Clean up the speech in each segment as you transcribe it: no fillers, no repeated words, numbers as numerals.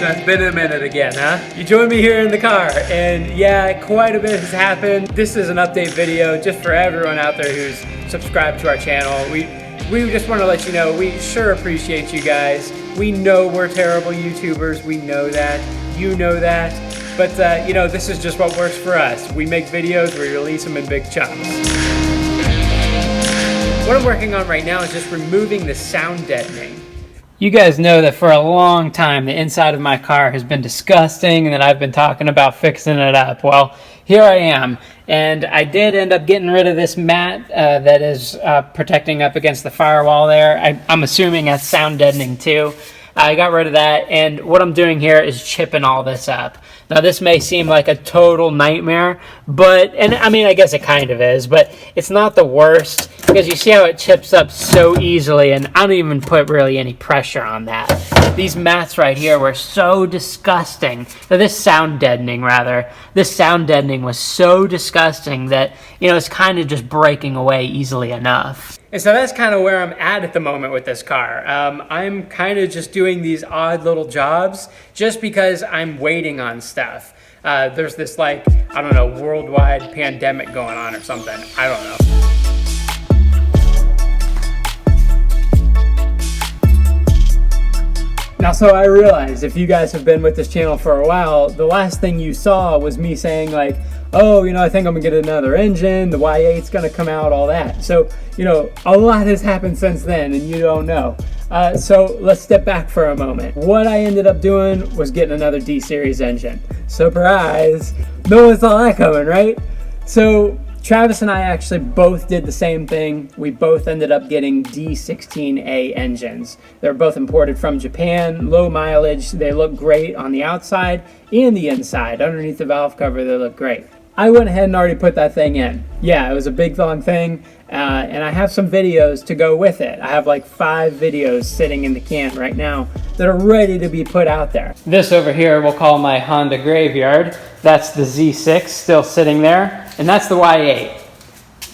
So it's been a minute again, huh? You joined me here in the car, and yeah, quite a bit has happened. This is an update video just for everyone out there who's subscribed to our channel. We just want to let you know, we sure appreciate you guys. We know we're terrible YouTubers, we know that, you know that, but you know, this is just what works for us. We make videos, we release them in big chunks. What I'm working on right now is just removing the sound deadening. You guys know that for a long time the inside of my car has been disgusting and that I've been talking about fixing it up. Well, here I am, and I did end up getting rid of this mat that is protecting up against the firewall there. I'm assuming that's sound deadening too. I got rid of that, and what I'm doing here is chipping all this up. Now this may seem like a total nightmare, and I mean, I guess it kind of is, but it's not the worst because you see how it chips up so easily, and I don't even put really any pressure on that. These mats right here were so disgusting. Now, this sound deadening was so disgusting that, you know, it's kind of just breaking away easily enough. And so that's kind of where I'm at the moment with this car. I'm kind of just doing these odd little jobs just because I'm waiting on stuff. There's this, like, I don't know, worldwide pandemic going on or something. I don't know. Now, so I realize if you guys have been with this channel for a while, the last thing you saw was me saying like, oh, you know, I think I'm gonna get another engine, the Y8's gonna come out, all that. So, you know, a lot has happened since then and you don't know. So let's step back for a moment. What I ended up doing was getting another D series engine. Surprise, no one saw that coming, right? So Travis and I actually both did the same thing. We both ended up getting D16A engines. They're both imported from Japan, low mileage. They look great on the outside and the inside. Underneath the valve cover, they look great. I went ahead and already put that thing in. Yeah, it was a big long thing, and I have some videos to go with it. I have like 5 videos sitting in the can right now that are ready to be put out there. This over here we'll call my Honda graveyard. That's the Z6 still sitting there, and that's the Y8.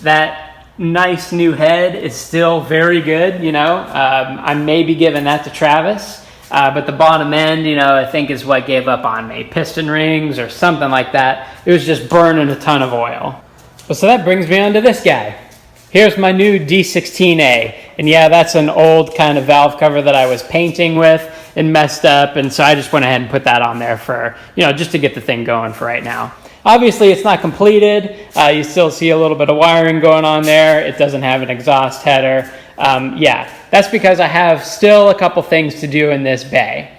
That nice new head is still very good, you know. I may be giving that to Travis, but the bottom end, you know, I think is what gave up on me. Piston rings or something like that. It was just burning a ton of oil. Well, so that brings me on to this guy. Here's my new D16A, and yeah, that's an old kind of valve cover that I was painting with and messed up, and so I just went ahead and put that on there for, you know, just to get the thing going for right now. Obviously, it's not completed. You still see a little bit of wiring going on there. It doesn't have an exhaust header. Yeah, that's because I have still a couple things to do in this bay.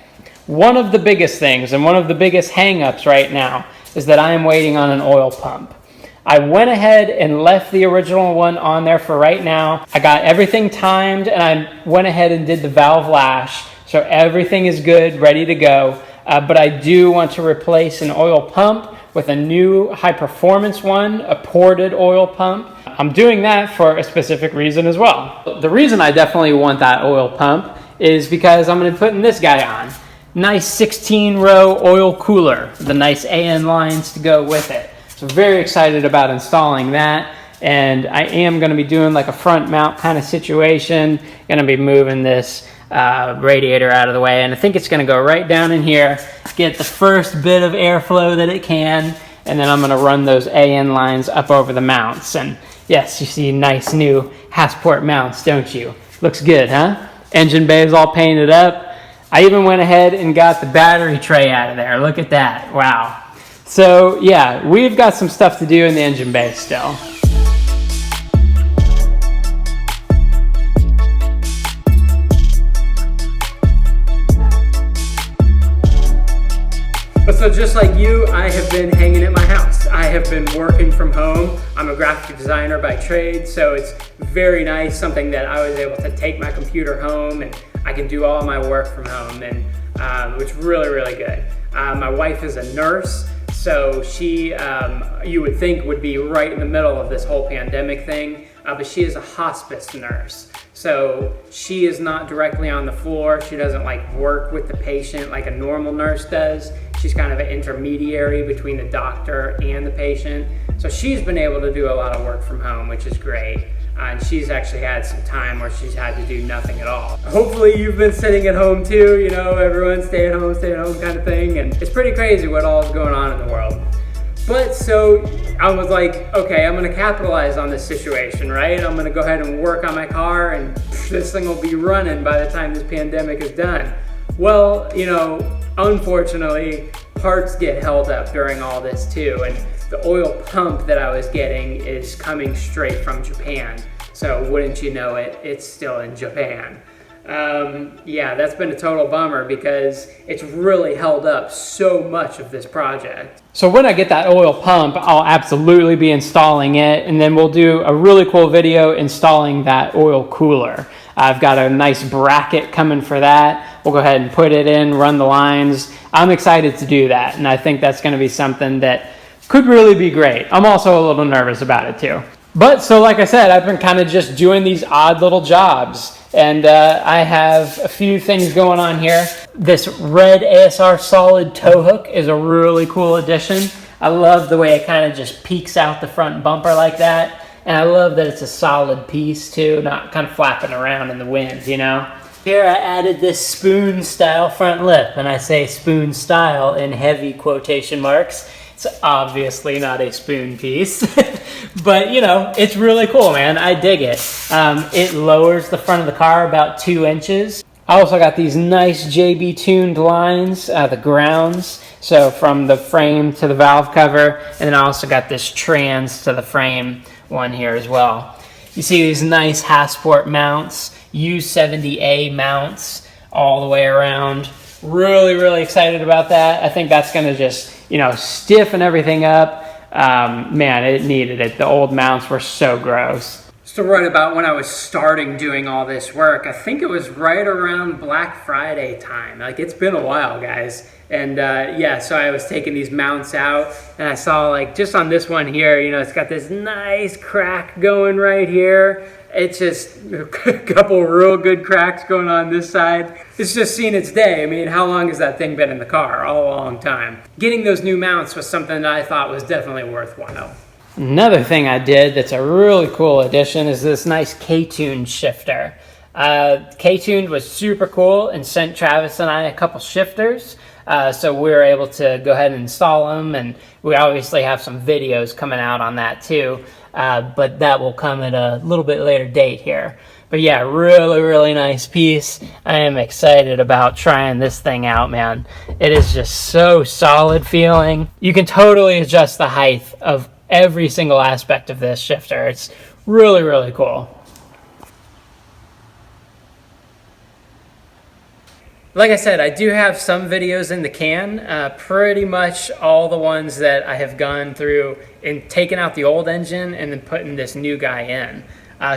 One of the biggest things and one of the biggest hang-ups right now is that I am waiting on an oil pump. I went ahead and left the original one on there for right now. I got everything timed and I went ahead and did the valve lash. So everything is good, ready to go. But I do want to replace an oil pump with a new high performance one, a ported oil pump. I'm doing that for a specific reason as well. The reason I definitely want that oil pump is because I'm going to be putting this guy on. Nice 16-row oil cooler, the nice AN lines to go with it. So very excited about installing that, and I am going to be doing like a front mount kind of situation. Going to be moving this radiator out of the way, and I think it's going to go right down in here, get the first bit of airflow that it can, and then I'm going to run those AN lines up over the mounts. And yes, you see nice new Hasport mounts, don't you? Looks good, huh? Engine bay is all painted up. I even went ahead and got the battery tray out of there. Look at that. Wow. So yeah, we've got some stuff to do in the engine bay still. So just like you, I have been hanging at my house. I have been working from home. I'm a graphic designer by trade, so it's very nice, something that I was able to take my computer home and I can do all my work from home, and which is really, really good. My wife is a nurse, so she, you would think would be right in the middle of this whole pandemic thing, but she is a hospice nurse. So she is not directly on the floor. She doesn't like work with the patient like a normal nurse does. She's kind of an intermediary between the doctor and the patient. So she's been able to do a lot of work from home, which is great. And she's actually had some time where she's had to do nothing at all. Hopefully you've been sitting at home too, you know, everyone stay at home kind of thing. And it's pretty crazy what all is going on in the world. But so I was like, okay, I'm gonna capitalize on this situation, right? I'm gonna go ahead and work on my car and this thing will be running by the time this pandemic is done. Well, you know, unfortunately, parts get held up during all this too. And the oil pump that I was getting is coming straight from Japan. So wouldn't you know it, it's still in Japan. Yeah, that's been a total bummer because it's really held up so much of this project. So when I get that oil pump, I'll absolutely be installing it, and then we'll do a really cool video installing that oil cooler. I've got a nice bracket coming for that. We'll go ahead and put it in, run the lines. I'm excited to do that, and I think that's going to be something that could really be great. I'm also a little nervous about it too. But so like I said, I've been kind of just doing these odd little jobs. And I have a few things going on here. This red ASR solid tow hook is a really cool addition. I love the way it kind of just peeks out the front bumper like that. And I love that it's a solid piece too, not kind of flapping around in the wind, you know? Here I added this spoon style front lip, and I say spoon style in heavy quotation marks. It's obviously not a spoon piece, but you know, it's really cool, man. I dig it. It lowers the front of the car about 2 inches. I also got these nice JB tuned lines, the grounds, so from the frame to the valve cover, and then I also got this trans to the frame one here as well. You see these nice Hasport mounts, U70A mounts all the way around. Really, really excited about that. I think that's gonna just, you know, stiffen everything up. Man, it needed it. The old mounts were so gross. So right about when I was starting doing all this work, I think it was right around Black Friday time. Like, it's been a while, guys. And yeah, so I was taking these mounts out, and I saw, like, just on this one here, you know, it's got this nice crack going right here. It's just a couple real good cracks going on this side. It's just seen its day. I mean, how long has that thing been in the car? A long time. Getting those new mounts was something that I thought was definitely worthwhile. Another thing I did that's a really cool addition is this nice K-tuned shifter. K-tuned was super cool and sent Travis and I a couple shifters. So we were able to go ahead and install them, and we obviously have some videos coming out on that too. But that will come at a little bit later date here. But yeah, really, really nice piece. I am excited about trying this thing out, man. It is just so solid feeling. You can totally adjust the height of every single aspect of this shifter. It's really, really cool. Like I said, I do have some videos in the can, pretty much all the ones that I have gone through and taken out the old engine and then putting this new guy in.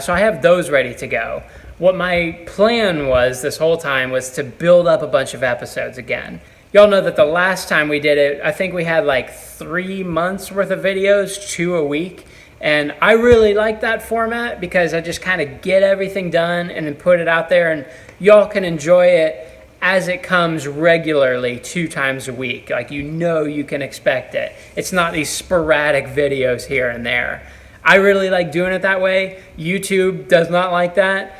So I have those ready to go. What my plan was this whole time was to build up a bunch of episodes again. Y'all know that the last time we did it, I think we had like 3 months worth of videos, 2 a week. And I really like that format because I just kind of get everything done and then put it out there, and y'all can enjoy it as it comes regularly 2 times a week. Like, you know, you can expect it. It's not these sporadic videos here and there. I really like doing it that way. YouTube does not like that.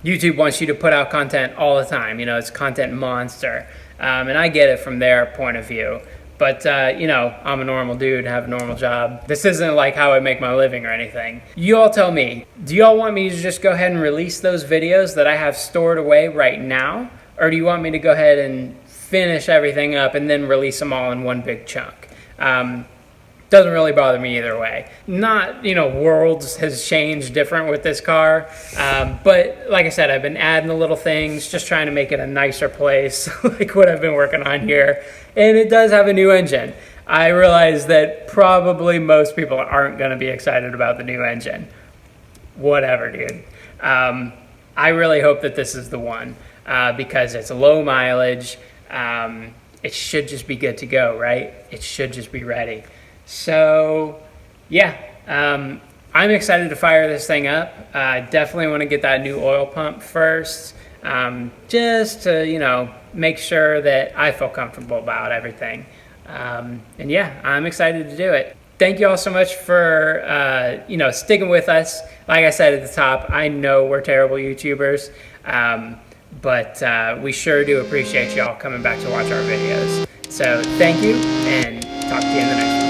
YouTube wants you to put out content all the time. You know, it's content monster. And I get it from their point of view. But, you know, I'm a normal dude, have a normal job. This isn't like how I make my living or anything. You all tell me, do y'all want me to just go ahead and release those videos that I have stored away right now? Or do you want me to go ahead and finish everything up and then release them all in one big chunk? Doesn't really bother me either way. Not, you know, worlds has changed different with this car. But like I said, I've been adding the little things, just trying to make it a nicer place, like what I've been working on here. And it does have a new engine. I realize that probably most people aren't going to be excited about the new engine. Whatever, dude. I really hope that this is the one because it's low mileage. It should just be good to go, right? It should just be ready. So, yeah, I'm excited to fire this thing up. I definitely want to get that new oil pump first, just to, you know, make sure that I feel comfortable about everything. And yeah, I'm excited to do it. thank you all so much for sticking with us. Like I said at the top, I know we're terrible YouTubers, but we sure do appreciate y'all coming back to watch our videos. So thank you, and talk to you in the next one.